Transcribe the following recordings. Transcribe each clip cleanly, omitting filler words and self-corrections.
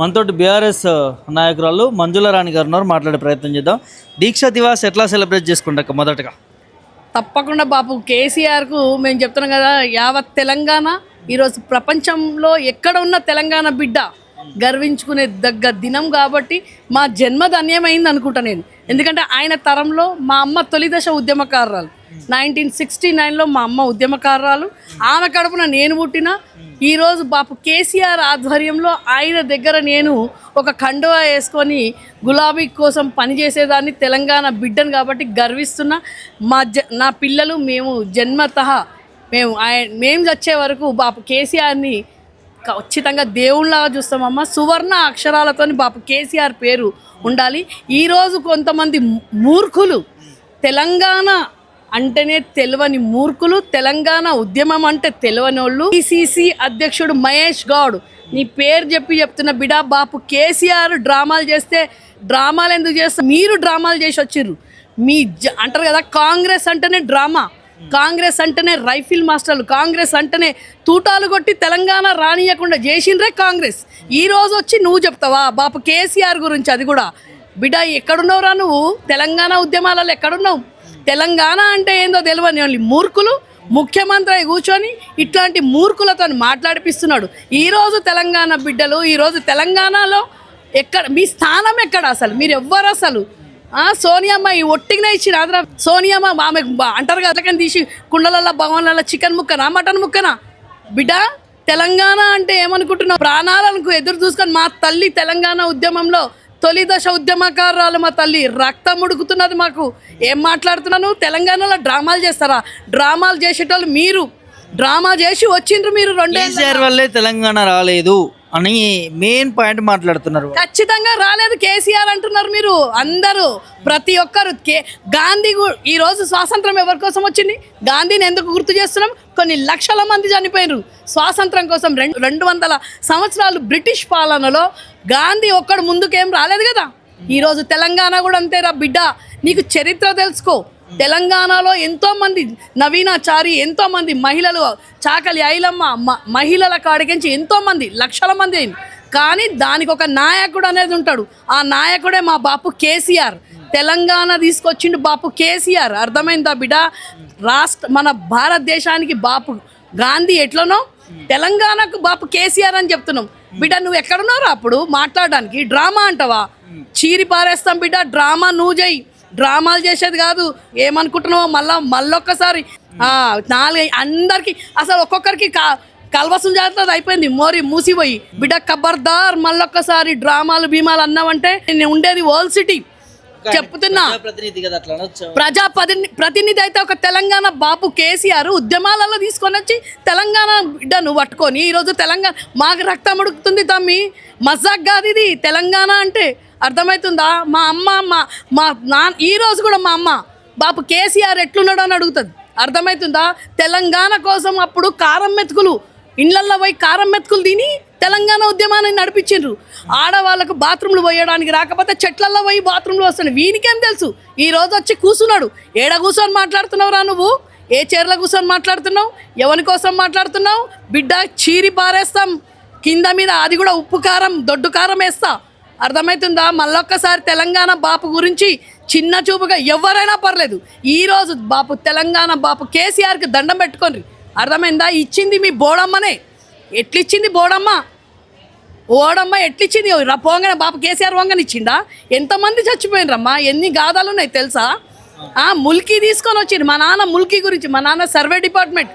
మనతోటి బీఆర్ఎస్ నాయకురాలు మంజుల రాణి గారు ఉన్నారు, మాట్లాడే ప్రయత్నం చేద్దాం. దీక్ష దివాస్ ఎట్లా సెలబ్రేట్ చేసుకుంటాక మొదటగా? తప్పకుండా బాపు కేసీఆర్కు మేము చెప్తున్నాం కదా, యావత్ తెలంగాణ ఈరోజు ప్రపంచంలో ఎక్కడ ఉన్న తెలంగాణ బిడ్డ గర్వించుకునే దినం కాబట్టి మా జన్మ ధన్యమైంది అనుకుంటా నేను. ఎందుకంటే ఆయన తరంలో మా అమ్మ తొలిదశ ఉద్యమకారురాలు, 1969లో మా అమ్మ ఉద్యమకారురాలు, ఆమె కడుపున నేను పుట్టిన. ఈరోజు బాపు కేసీఆర్ ఆధ్వర్యంలో ఆయన దగ్గర నేను ఒక కండువా వేసుకొని గులాబీ కోసం పనిచేసేదాన్ని, తెలంగాణ బిడ్డను కాబట్టి గర్విస్తున్నా. నా పిల్లలు మేము జన్మతః మేము చచ్చే వరకు బాపు కేసీఆర్ని ఖచ్చితంగా దేవుళ్ళలాగా చూస్తామమ్మ. సువర్ణ అక్షరాలతో బాపు కేసీఆర్ పేరు ఉండాలి. ఈరోజు కొంతమంది మూర్ఖులు, తెలంగాణ అంటేనే తెలియని మూర్ఖులు, తెలంగాణ ఉద్యమం అంటే తెలియని వాళ్ళు, పిసిసి అధ్యక్షుడు మహేష్ గౌడ్ నీ పేరు చెప్తున్న బిడా, బాపు కేసీఆర్ డ్రామాలు చేస్తే డ్రామాలు ఎందుకు చేస్తే మీరు డ్రామాలు చేసి వచ్చిర్రు. అంటారు కదా, కాంగ్రెస్ అంటేనే డ్రామా, కాంగ్రెస్ అంటేనే రైఫిల్ మాస్టర్లు, కాంగ్రెస్ అంటేనే తూటాలు కొట్టి తెలంగాణ రానియకుండా చేసిండ్రే కాంగ్రెస్. ఈరోజు వచ్చి నువ్వు చెప్తావా బాపు కేసీఆర్ గురించి? అది కూడా బిడ్డ ఎక్కడున్నావురా నువ్వు? తెలంగాణ ఉద్యమాలలో ఎక్కడున్నావు? తెలంగాణ అంటే ఏందో తెలియని మూర్ఖులు ముఖ్యమంత్రి కూర్చొని ఇట్లాంటి మూర్ఖులతో మాట్లాడిపిస్తున్నాడు. ఈరోజు తెలంగాణ బిడ్డలు, ఈరోజు తెలంగాణలో ఎక్కడ మీ స్థానం ఎక్కడ? అసలు మీరు ఎవ్వరు? అసలు సోనియమ్మ ఈ ఒట్టిగానే ఇచ్చిన ఆదరా. సోనియమ్మ ఆమె అంటారు కదా, అట్లకని తీసి కుండలలో భవన్లలో చికెన్ ముక్కనా మటన్ ముక్కనా? బిడ్డ తెలంగాణ అంటే ఏమనుకుంటున్నావు? ప్రాణాలకు ఎదురు చూసుకొని మా తల్లి తెలంగాణ ఉద్యమంలో తొలి దశ ఉద్యమకారురాలు మా తల్లి, రక్తం ఉడుకుతున్నది మాకు. ఏం మాట్లాడుతున్నాను? తెలంగాణలో డ్రామాలు చేస్తారా? డ్రామాలు చేసేటోళ్ళు మీరు, డ్రామా చేసి వచ్చిండ్రు మీరు. 2 ఏళ్ళ వల్లే తెలంగాణ రాలేదు అని మెయిన్ పాయింట్ మాట్లాడుతున్నారు. ఖచ్చితంగా రాలేదు కేసీఆర్ అంటున్నారు మీరు అందరూ, ప్రతి ఒక్కరు. గాంధీ ఈరోజు స్వాతంత్రం ఎవరి కోసం వచ్చింది? గాంధీని ఎందుకు గుర్తు చేస్తున్నాం? కొన్ని లక్షల మంది చనిపోయినారు స్వాతంత్రం కోసం. 200 సంవత్సరాలు బ్రిటిష్ పాలనలో గాంధీ ఒక్కడు ముందుకేం రాలేదు కదా. ఈరోజు తెలంగాణ కూడా అంతేరా బిడ్డ, నీకు చరిత్ర తెలుసుకో. తెలంగాణలో ఎంతోమంది నవీనాచారి, ఎంతోమంది మహిళలు, చాకలి ఐలమ్మ మహిళల కాడికించి ఎంతోమంది లక్షల మంది అయింది. కానీ దానికి ఒక నాయకుడు అనేది ఉంటాడు. ఆ నాయకుడే మా బాపు కేసీఆర్. తెలంగాణ తీసుకొచ్చిండు బాపు కేసీఆర్. అర్థమైందా బిడ్డ? మన భారతదేశానికి బాపు గాంధీ ఎట్లనో తెలంగాణకు బాపు కేసీఆర్ అని చెప్తున్నాం. బిడ్డ నువ్వు ఎక్కడున్నావు అప్పుడు మాట్లాడడానికి? డ్రామా అంటావా? చీరి పారేస్తాం బిడ్డ. డ్రామా నువ్వు చెయ్యి, డ్రామాలు చేసేది కాదు. ఏమనుకుంటున్నావో మళ్ళొక్కసారి 4 అందరికి అసలు ఒక్కొక్కరికి కల్వసం జాగ్రత్త అయిపోయింది, మోరి మూసిపోయి. బిడ్డ ఖబర్దార్ మళ్ళొక్కసారి డ్రామాలు భీమాలు అన్నావంటే నేను ఉండేది ఓల్డ్ సిటీ చెప్తున్నా. ప్రతినిధి అయితే ఒక తెలంగాణ బాపు కేసీఆర్ ఉద్యమాలలో తీసుకొని వచ్చి తెలంగాణ బిడ్డను పట్టుకొని ఈరోజు తెలంగాణ మాకు రక్తం ఉడుకుతుంది తమ్మి. మజాక్ కాదు ఇది తెలంగాణ అంటే. అర్థమవుతుందా? మా అమ్మ మా నాన్న ఈరోజు కూడా మా అమ్మ బాపు కేసీఆర్ ఎట్లున్నాడు అని అడుగుతుంది. అర్థమవుతుందా? తెలంగాణ కోసం అప్పుడు కారం మెతుకులు ఇళ్ళల్లో పోయి కారం మెతుకులు తిని తెలంగాణ ఉద్యమాన్ని నడిపించిండ్రు. ఆడవాళ్ళకు బాత్రూమ్లు పోయడానికి రాకపోతే చెట్లల్లో పోయి బాత్రూమ్లు వస్తున్నాయి. వీనికేం తెలుసు? ఈరోజు వచ్చి కూర్చున్నాడు. ఏడ కూర్చొని మాట్లాడుతున్నావురా నువ్వు? ఏ చీరలో కూర్చొని మాట్లాడుతున్నావు? ఎవరి కోసం మాట్లాడుతున్నావు? బిడ్డ చీరి పారేస్తాం కింద మీద, అది కూడా ఉప్పు కారం దొడ్డు కారం వేస్తా. అర్థమవుతుందా? మళ్ళొక్కసారి తెలంగాణ బాపు గురించి చిన్న చూపుగా ఎవరైనా పర్లేదు. ఈరోజు బాపు తెలంగాణ బాపు కేసీఆర్కి దండం పెట్టుకోండి. అర్థమైందా? ఇచ్చింది మీ బోడమ్మనే. ఎట్లిచ్చింది బోడమ్మ? ఓడమ్మ ఎట్లిచ్చింది? పోగానే బాపు కేసీఆర్ వంగని ఇచ్చిండా? ఎంతమంది చచ్చిపోయినరమ్మా? ఎన్ని గాథలు ఉన్నాయి తెలుసా? ముల్కీ తీసుకొని వచ్చింది మా నాన్న. ముల్కీ గురించి మా నాన్న సర్వే డిపార్ట్మెంట్.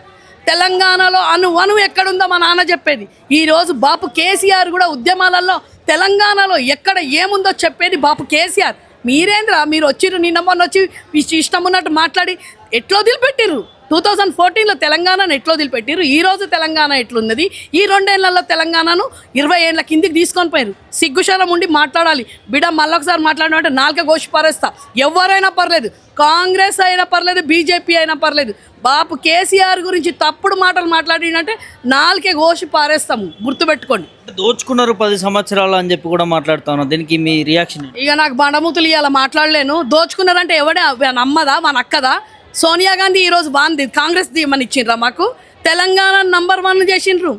తెలంగాణలో అణువు ఎక్కడుందో మా నాన్న చెప్పేది. ఈరోజు బాపు కేసీఆర్ కూడా ఉద్యమాలలో తెలంగాణలో ఎక్కడ ఏముందో చెప్పేది బాపు కేసీఆర్. మీరేంద్రా మీరు వచ్చిర్రు నిన్న మొన్న వచ్చి ఇష్టం ఉన్నట్టు మాట్లాడి ఎట్లా వదిలిపెట్టిర్రు? 2014లో తెలంగాణను ఎట్లా వదిలిపెట్టిర్రు? ఈరోజు తెలంగాణ ఎట్లున్నది? ఈ 2 ఏళ్లలో తెలంగాణను 20 ఏళ్ళ కిందికి తీసుకొని పోయారు. సిగ్గుశరం ఉండి మాట్లాడాలి బిడ్డ. మళ్ళొకసారి మాట్లాడినంటే 4 గోషి పారేస్తా. ఎవరైనా పర్లేదు, కాంగ్రెస్ అయినా పర్లేదు, బీజేపీ అయినా పర్లేదు. బాపు కేసీఆర్ గురించి తప్పుడు మాటలు మాట్లాడినంటే 4 గోషి పారేస్తాము, గుర్తుపెట్టుకోండి. దోచుకున్నారు 10 సంవత్సరాలు అని చెప్పి కూడా మాట్లాడుతాను. దీనికి మీ రియాక్షన్? ఇక నాకు బండమూతులు ఇవాళ మాట్లాడలేను. దోచుకున్నారంటే ఎవడే నమ్మదా? మన అక్కదా? సోనియా గాంధీ ఈరోజు బాగుంది కాంగ్రెస్ దీమని ఇచ్చిండ్రా మాకు? తెలంగాణ నంబర్ 1 చేసిండ్రు,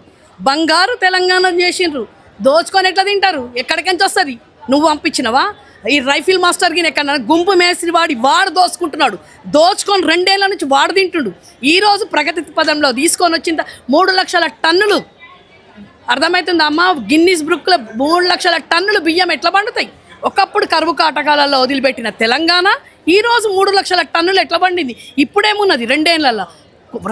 బంగారు తెలంగాణ చేసిండ్రు. దోచుకొని ఎట్లా తింటారు? ఎక్కడికెంచి వస్తుంది? నువ్వు పంపించినవా? ఈ రైఫిల్ మాస్టర్ గిన ఎక్కడ గుంపు మేస్త్రి వాడు దోచుకుంటున్నాడు. దోచుకొని 2 ఏళ్ల నుంచి వాడు తింటుండు. ఈరోజు ప్రగతి పదంలో తీసుకొని వచ్చిన 3 లక్షల టన్నులు, అర్థమవుతుంది అమ్మ, గిన్నీస్ బుక్లో 3 లక్షల టన్నులు బియ్యం ఎట్లా పండుతాయి? ఒకప్పుడు కరువు కాటకాలలో వదిలిపెట్టిన తెలంగాణ ఈరోజు 3 లక్షల టన్నులు ఎట్లా పండింది? ఇప్పుడేమున్నది 2 ఏళ్లలో?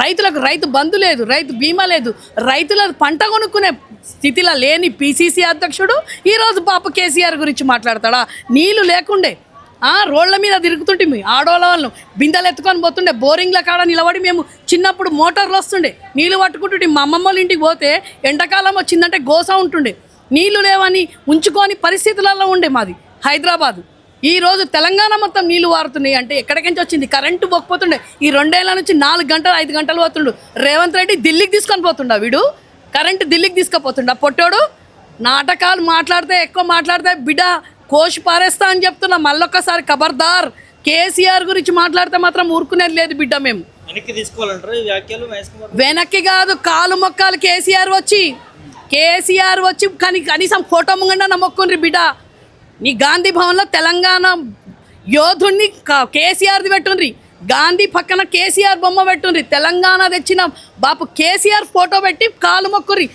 రైతులకు రైతు బంధు లేదు, రైతు బీమా లేదు, రైతుల పంట కొనుక్కునే స్థితిలో లేని పిసిసి అధ్యక్షుడు ఈరోజు పాప కేసీఆర్ గురించి మాట్లాడతాడా? నీళ్లు లేకుండే రోడ్ల మీద తిరుగుతుంటే ఆడోళ్ళ వాళ్ళను బిందెలు ఎత్తుకొని పోతుండే, బోరింగ్ల కాడ నిలబడి మేము చిన్నప్పుడు మోటార్లు వస్తుండే నీళ్లు పట్టుకుంటుంటే, మా అమ్మమ్మ వాళ్ళ ఇంటికి పోతే ఎండాకాలం వచ్చిందంటే గోస ఉంటుండే, నీళ్లు లేవని ఉంచుకొని పరిస్థితులలో ఉండే మాది హైదరాబాదు. ఈరోజు తెలంగాణ మొత్తం నీళ్లు వారుతున్నాయి అంటే ఎక్కడికించి వచ్చింది? కరెంటు పోకపోతుండే. ఈ 2 ఏళ్ల నుంచి 4 గంటలు 5 గంటలు పోతుండు. రేవంత్ రెడ్డి ఢిల్లీకి తీసుకొని పోతుండా? వీడు కరెంటు ఢిల్లీకి తీసుకుపోతుండా? పొట్టోడు నాటకాలు మాట్లాడితే ఎక్కువ మాట్లాడితే బిడ్డ కోసి పారేస్తా అని చెప్తున్నా. మళ్ళొక్కసారి ఖబర్దార్, కేసీఆర్ గురించి మాట్లాడితే మాత్రం ఊరుకునేది లేదు బిడ్డ. మేము వెనక్కి తీసుకోవాలంటారు ఈ వ్యాఖ్యలు? వెనక్కి కాదు, కాలు మొక్కాలు. కేసీఆర్ వచ్చి కనీసం ఫోటో ముంగండా మొక్కుండ్రి బిడ్డ. నీ గాంధీ భవన్లో తెలంగాణ యోధుడిని కేసీఆర్ది పెట్టుండ్రి, గాంధీ పక్కన కేసీఆర్ బొమ్మ పెట్టుండ్రి, తెలంగాణ తెచ్చిన బాపు కేసీఆర్ ఫోటో పెట్టి కాలు మొక్కుర్రి,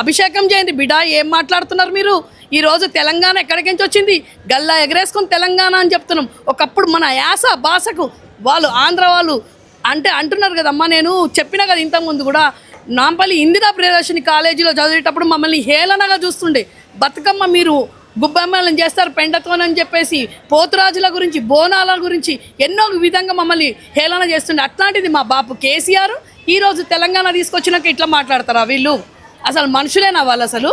అభిషేకం చేయండి బిడ్డ. ఏం మాట్లాడుతున్నారు మీరు? ఈరోజు తెలంగాణ ఎక్కడికించి వచ్చింది? గల్లా ఎగరేసుకొని తెలంగాణ అని చెప్తున్నాం. ఒకప్పుడు మన యాస భాషకు వాళ్ళు ఆంధ్ర వాళ్ళు అంటే అంటున్నారు కదమ్మా. నేను చెప్పిన కదా ఇంతకుముందు కూడా, నాంపల్లి ఇందిరా ప్రియదర్శిని కాలేజీలో చదివేటప్పుడు మమ్మల్ని హేళనగా చూస్తుండే. బతుకమ్మ మీరు గుబ్బమ్మలను చేస్తారు పెండతోనని చెప్పేసి, పోతురాజుల గురించి, బోనాల గురించి ఎన్నో విధంగా మమ్మల్ని హేళన చేస్తుండే. అట్లాంటిది మా బాపు కేసీఆర్ ఈరోజు తెలంగాణ తీసుకొచ్చినాక ఇట్లా మాట్లాడతారా వీళ్ళు? అసలు మనుషులేనా వాళ్ళు? అసలు